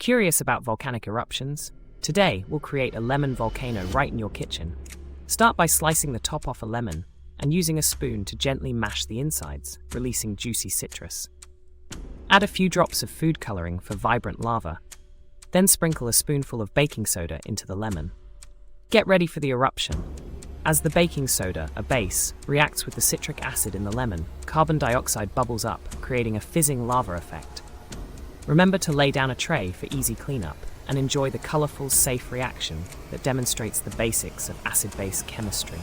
Curious about volcanic eruptions? Today, we'll create a lemon volcano right in your kitchen. Start by slicing the top off a lemon and using a spoon to gently mash the insides, releasing juicy citrus. Add a few drops of food coloring for vibrant lava. Then sprinkle a spoonful of baking soda into the lemon. Get ready for the eruption. As the baking soda, a base, reacts with the citric acid in the lemon, carbon dioxide bubbles up, creating a fizzing lava effect. Remember to lay down a tray for easy cleanup and enjoy the colorful, safe reaction that demonstrates the basics of acid-base chemistry.